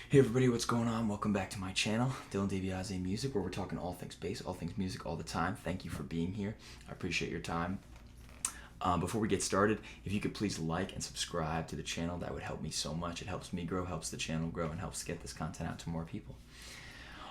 Hey everybody, what's going on? Welcome back to my channel, Dylan DiBiase Music, where we're talking all things bass, all things music, all the time. Thank you for being here. I appreciate your time. Before we get started, if you could please like and subscribe to the channel, that would help me so much. It helps me grow, helps the channel grow, and helps get this content out to more people.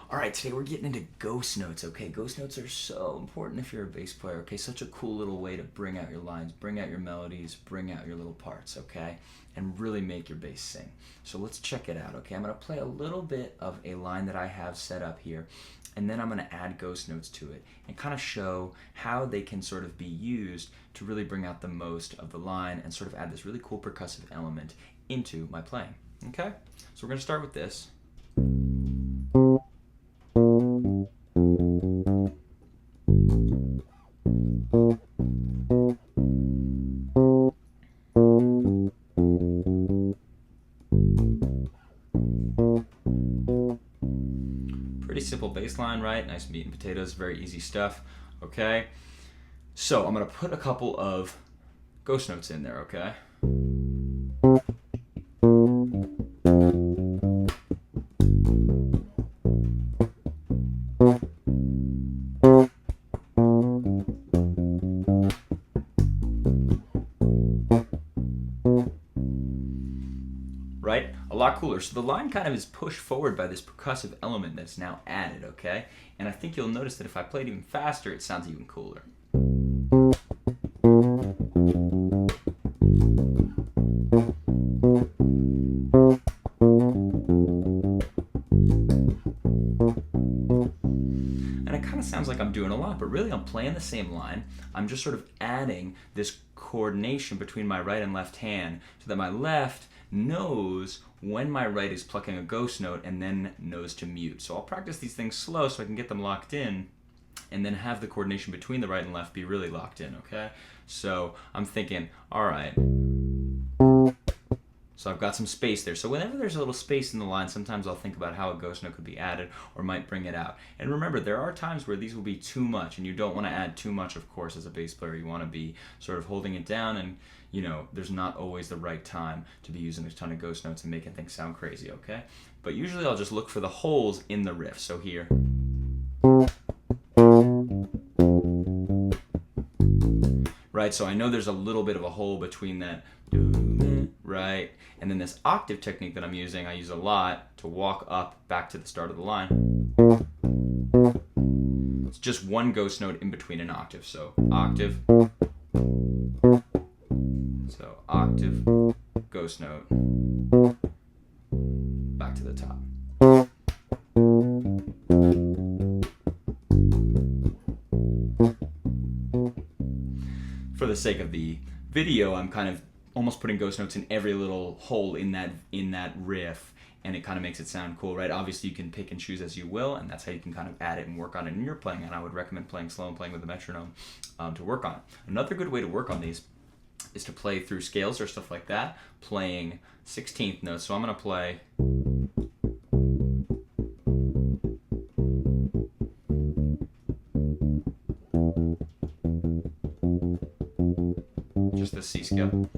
All right, today we're getting into ghost notes, okay? Ghost notes are so important if you're a bass player, okay? Such a cool little way to bring out your lines, bring out your melodies, bring out your little parts, okay? And really make your bass sing. So let's check it out, okay? I'm gonna play a little bit of a line that I have set up here, and then I'm gonna add ghost notes to it and kind of show how they can sort of be used to really bring out the most of the line and sort of add this really cool percussive element into my playing, okay? So we're gonna start with this. Pretty simple bass line, right? Nice meat and potatoes, very easy stuff, okay? So I'm gonna put a couple of ghost notes in there, okay? Right? A lot cooler. So the line kind of is pushed forward by this percussive element that's now added, okay? And I think you'll notice that if I play it even faster, it sounds even cooler. And it kind of sounds like I'm doing a lot, but really I'm playing the same line. I'm just sort of adding this coordination between my right and left hand so that my left knows when my right is plucking a ghost note and then knows to mute. So I'll practice these things slow so I can get them locked in and then have the coordination between the right and left be really locked in, okay? So I'm thinking, all right. So I've got some space there. So whenever there's a little space in the line, sometimes I'll think about how a ghost note could be added or might bring it out. And remember, there are times where these will be too much, and you don't want to add too much, of course, as a bass player. You want to be sort of holding it down, and you know, there's not always the right time to be using a ton of ghost notes and making things sound crazy, okay? But usually I'll just look for the holes in the riff. So here. Right, so I know there's a little bit of a hole between that, right? And then this octave technique that I'm using, I use a lot to walk up back to the start of the line. It's just one ghost note in between an octave. So octave, so octave, ghost note, back to the top. For the sake of the video, I'm kind of almost putting ghost notes in every little hole in that riff, and it kind of makes it sound cool, right? Obviously, you can pick and choose as you will, and that's how you can kind of add it and work on it in your playing, and I would recommend playing slow and playing with a metronome to work on it. Another good way to work on these is to play through scales or stuff like that, playing 16th notes. So I'm going to play... just the C scale.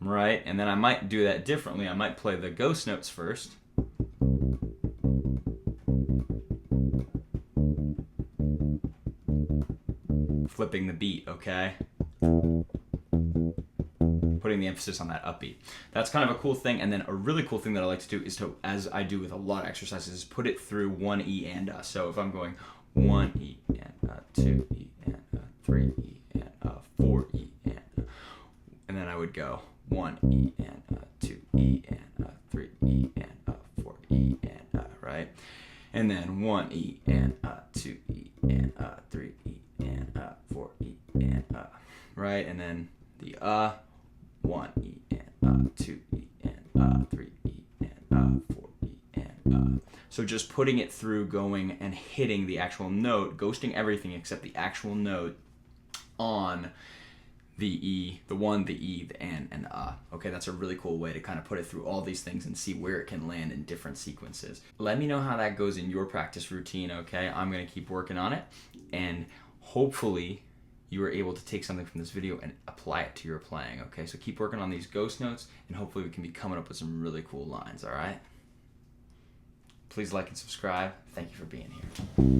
Right, and then I might do that differently. I might play the ghost notes first. Flipping the beat, okay? Putting the emphasis on that upbeat. That's kind of a cool thing, and then a really cool thing that I like to do is to, as I do with a lot of exercises, is put it through 1 E and A. So if I'm going 1 E and A, 2 E and A, 3 E and A, 4 E and A, and then I would go 1 E and A, 2 E and A, 3 E and A, 4 E and A, right? And then 1 E and A, 2 E and A, 3 E and A, 4 E and A, right? And then the 1 E and 2 E and 3 E and 4 E and So just putting it through, going and hitting the actual note, ghosting everything except the actual note on the E, the 1, the E, the N, and Okay, that's a really cool way to kind of put it through all these things and see where it can land in different sequences. Let me know how that goes in your practice routine, okay? I'm going to keep working on it, and hopefully you were able to take something from this video and apply it to your playing, okay? So keep working on these ghost notes, and hopefully we can be coming up with some really cool lines, all right? Please like and subscribe. Thank you for being here.